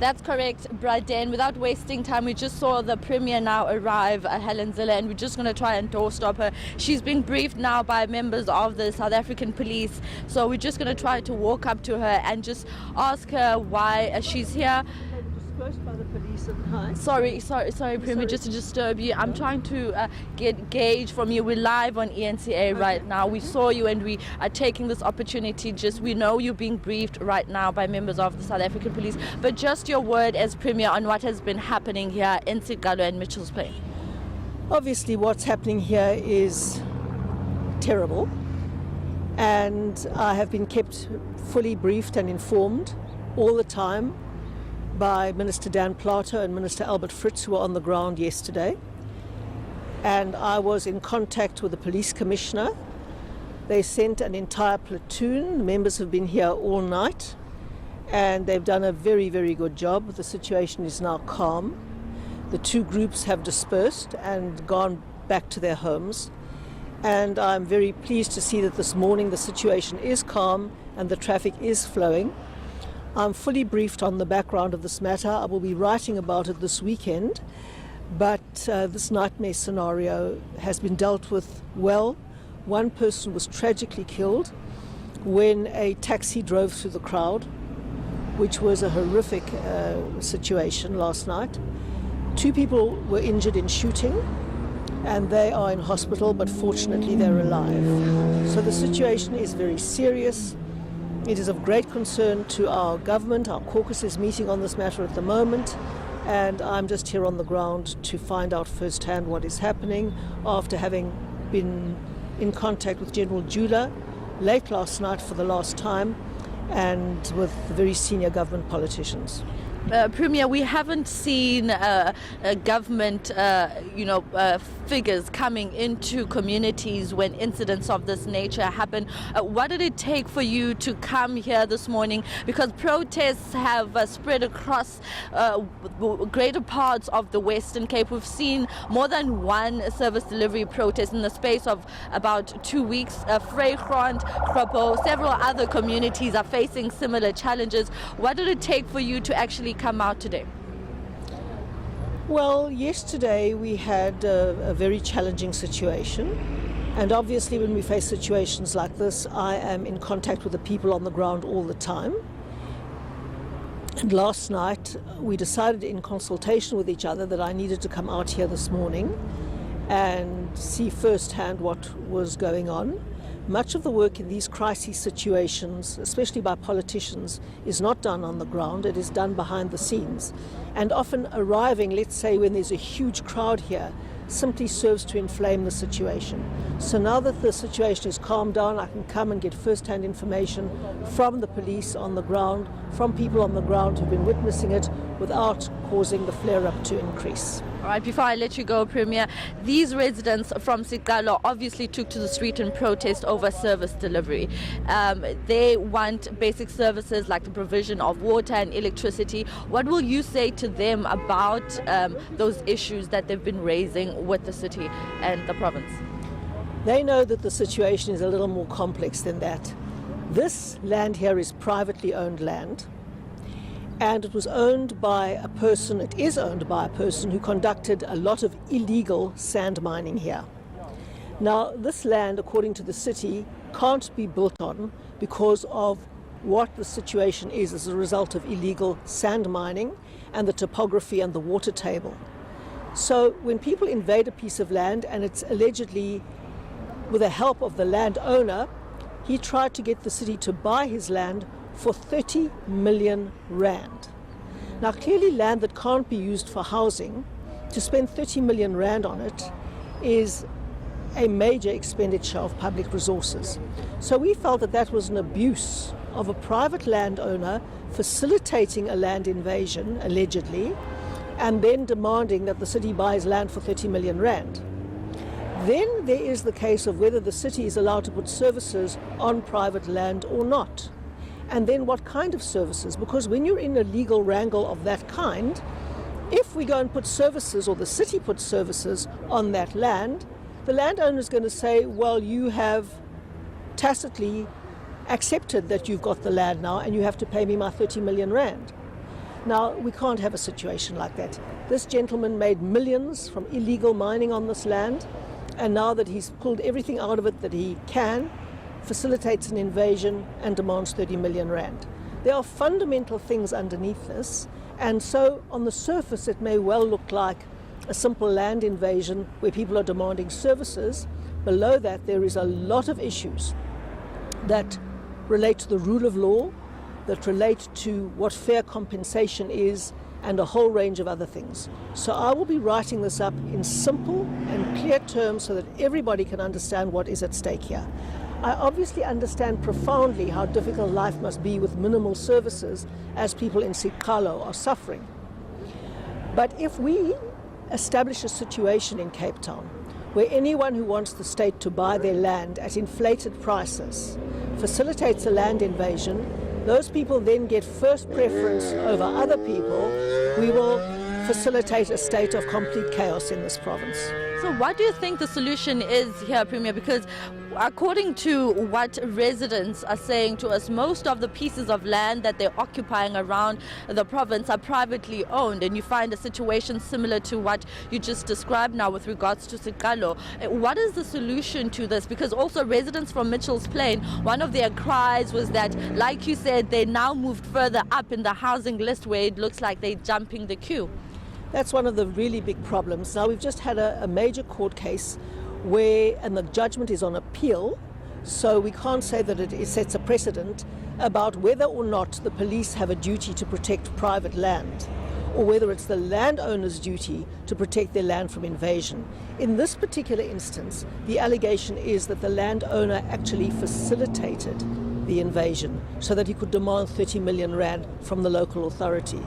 That's correct, Braden. Without wasting time, we just saw the Premier now arrive, Helen Zille, and we're just going to try and doorstop her. She's being briefed now by members of the South African police, so we're just going to try to walk up to her and just ask her why she's here. Dispersed by the police at high. Sorry, Premier, just to disturb you. I'm trying to get gauge from you. We're live on ENCA right now. We saw you and we are taking this opportunity. We know you're being briefed right now by members of the South African police, but just your word as Premier on what has been happening here in Siqalo and Mitchells Plain. Obviously, what's happening here is terrible, and I have been kept fully briefed and informed all the time by Minister Dan Plato and Minister Albert Fritz, who were on the ground yesterday. And I was in contact with the police commissioner. They sent an entire platoon. The members have been here all night, and they've done a very, very good job. The situation is now calm. The two groups have dispersed and gone back to their homes. And I'm very pleased to see that this morning the situation is calm and the traffic is flowing. I'm fully briefed on the background of this matter. I will be writing about it this weekend, but this nightmare scenario has been dealt with well. One person was tragically killed when a taxi drove through the crowd, which was a horrific situation last night. Two people were injured in shooting, and they are in hospital, but fortunately they're alive. So the situation is very serious. It is of great concern to our government. Our caucus is meeting on this matter at the moment, and I'm just here on the ground to find out firsthand what is happening after having been in contact with General Jula late last night for the last time, and with very senior government politicians. Premier, we haven't seen government, figures coming into communities when incidents of this nature happen. What did it take for you to come here this morning? Because protests have spread across greater parts of the Western Cape. We've seen more than one service delivery protest in the space of about 2 weeks. Vrygrond, Kropo, several other communities are facing similar challenges. What did it take for you to actually come out today? Well, yesterday we had a very challenging situation, and obviously when we face situations like this, I am in contact with the people on the ground all the time. And last night we decided in consultation with each other that I needed to come out here this morning and see firsthand what was going on. Much of the work in these crisis situations, especially by politicians, is not done on the ground. It is done behind the scenes. And often arriving, let's say, when there's a huge crowd here, simply serves to inflame the situation. So now that the situation is calmed down, I can come and get first-hand information from the police on the ground, from people on the ground who've been witnessing it, without causing the flare-up to increase. All right, before I let you go, Premier, these residents from Siqalo obviously took to the street in protest over service delivery. They want basic services like the provision of water and electricity. What will you say to them about those issues that they've been raising with the city and the province? They know that the situation is a little more complex than that. This land here is privately owned land, and it was owned by a person, it is owned by a person who conducted a lot of illegal sand mining here. Now, this land, according to the city, can't be built on because of what the situation is as a result of illegal sand mining and the topography and the water table. So when people invade a piece of land, and it's allegedly with the help of the landowner, he tried to get the city to buy his land for 30 million rand. Now, clearly land that can't be used for housing, to spend 30 million rand on it is a major expenditure of public resources. So we felt that that was an abuse of a private landowner facilitating a land invasion, allegedly, and then demanding that the city buys land for 30 million rand. Then there is the case of whether the city is allowed to put services on private land or not. And then what kind of services? Because when you're in a legal wrangle of that kind, if we go and put services, or the city puts services on that land, the landowner is going to say, well, you have tacitly accepted that you've got the land now and you have to pay me my 30 million rand. Now, we can't have a situation like that. This gentleman made millions from illegal mining on this land, and now that he's pulled everything out of it that he can, facilitates an invasion and demands 30 million rand. There are fundamental things underneath this, and so on the surface it may well look like a simple land invasion where people are demanding services. Below that, there is a lot of issues that relate to the rule of law, that relate to what fair compensation is, and a whole range of other things. So I will be writing this up in simple and clear terms so that everybody can understand what is at stake here. I obviously understand profoundly how difficult life must be with minimal services as people in Siqalo are suffering. But if we establish a situation in Cape Town where anyone who wants the state to buy their land at inflated prices facilitates a land invasion, those people then get first preference over other people, we will facilitate a state of complete chaos in this province. So what do you think the solution is here, Premier? Because according to what residents are saying to us, most of the pieces of land that they're occupying around the province are privately owned, and you find a situation similar to what you just described now with regards to Siqalo. What is the solution to this? Because also residents from Mitchells Plain, one of their cries was that, like you said, they now moved further up in the housing list where it looks like they're jumping the queue. That's one of the really big problems. Now, we've just had a major court case and the judgment is on appeal, so we can't say that it sets a precedent about whether or not the police have a duty to protect private land, or whether it's the landowner's duty to protect their land from invasion. In this particular instance, the allegation is that the landowner actually facilitated the invasion so that he could demand 30 million rand from the local authority.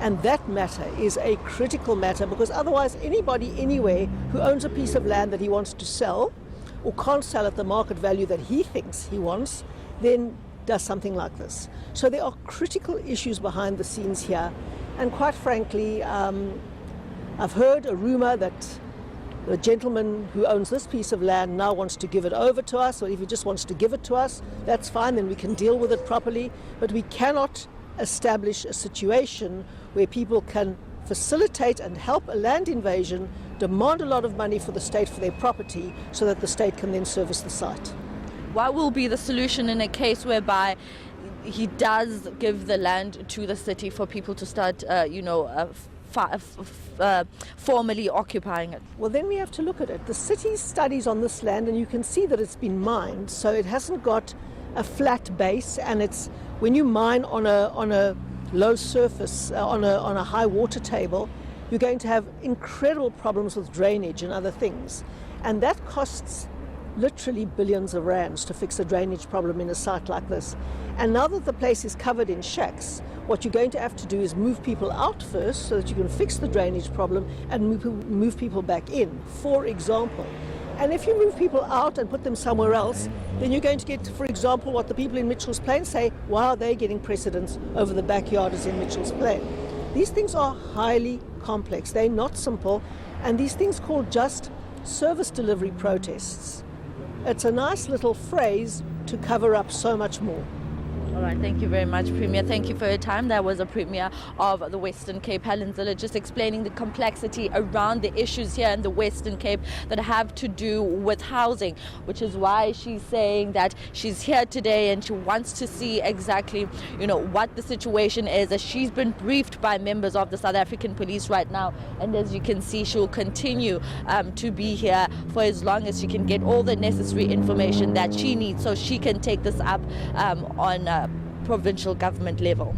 And that matter is a critical matter, because otherwise anybody anywhere who owns a piece of land that he wants to sell or can't sell at the market value that he thinks he wants, then does something like this. So there are critical issues behind the scenes here. And quite frankly, I've heard a rumor that the gentleman who owns this piece of land now wants to give it over to us, or if he just wants to give it to us, that's fine, then we can deal with it properly. But we cannot establish a situation where people can facilitate and help a land invasion, demand a lot of money for the state for their property, so that the state can then service the site. What will be the solution in a case whereby he does give the land to the city for people to start, formally occupying it? Well, then we have to look at it. The city studies on this land, and you can see that it's been mined, so it hasn't got a flat base, and it's when you mine on a low surface, on a high water table, you're going to have incredible problems with drainage and other things, and that costs literally billions of rands to fix a drainage problem in a site like this. And now that the place is covered in shacks, what you're going to have to do is move people out first so that you can fix the drainage problem and move people back in, for example. And if you move people out and put them somewhere else, then you're going to get, for example, what the people in Mitchells Plain say, why are they getting precedence over the backyarders in Mitchells Plain? These things are highly complex. They're not simple. And these things called just service delivery protests. It's a nice little phrase to cover up so much more. All right, thank you very much, Premier. Thank you for your time. That was a Premier of the Western Cape, Helen Zille, just explaining the complexity around the issues here in the Western Cape that have to do with housing, which is why she's saying that she's here today and she wants to see exactly, what the situation is, as she's been briefed by members of the South African police right now. And as you can see, she'll continue to be here for as long as she can get all the necessary information that she needs so she can take this up on provincial government level.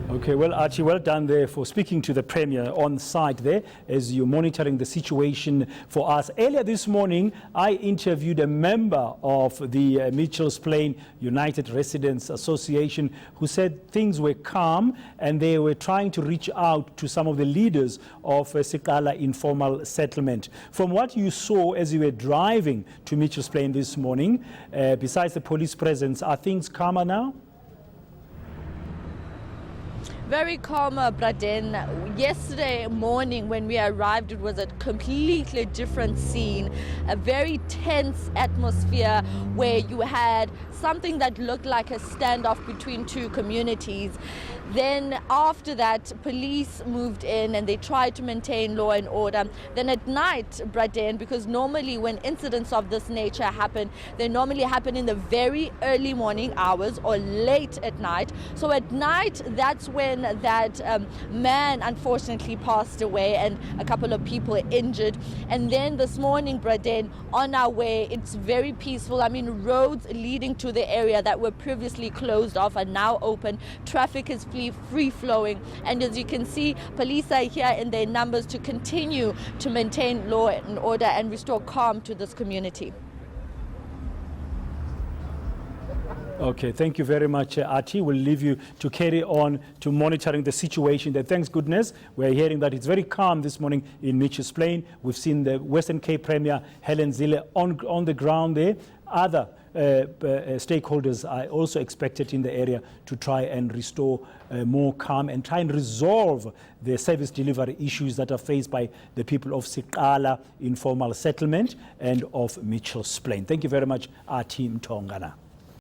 Okay, well, Athi, well done there for speaking to the Premier on site there as you're monitoring the situation for us. Earlier this morning, I interviewed a member of the Mitchells Plain United Residents Association who said things were calm and they were trying to reach out to some of the leaders of Siqalo informal settlement. From what you saw as you were driving to Mitchells Plain this morning, besides the police presence, are things calmer now? Very calm, Braden. Yesterday morning when we arrived, it was a completely different scene, a very tense atmosphere where you had something that looked like a standoff between two communities. Then after that, police moved in and they tried to maintain law and order. Then at night, Braden, because normally when incidents of this nature happen, they normally happen in the very early morning hours or late at night. So at night, that's when that man unfortunately passed away and a couple of people were injured. And then this morning, Braden, on our way, it's very peaceful. I mean, roads leading to the area that were previously closed off are now open. Traffic is free flowing, and as you can see, police are here in their numbers to continue to maintain law and order and restore calm to this community. Okay, thank you very much, Athi. We'll leave you to carry on to monitoring the situation there. Thanks goodness, we're hearing that it's very calm this morning in Mitchells Plain. We've seen the Western Cape Premier Helen Zille on the ground there. Other stakeholders are also expected in the area to try and restore more calm and try and resolve the service delivery issues that are faced by the people of Siqalo informal settlement and of Mitchells Plain. Thank you very much, Athi Mtongana.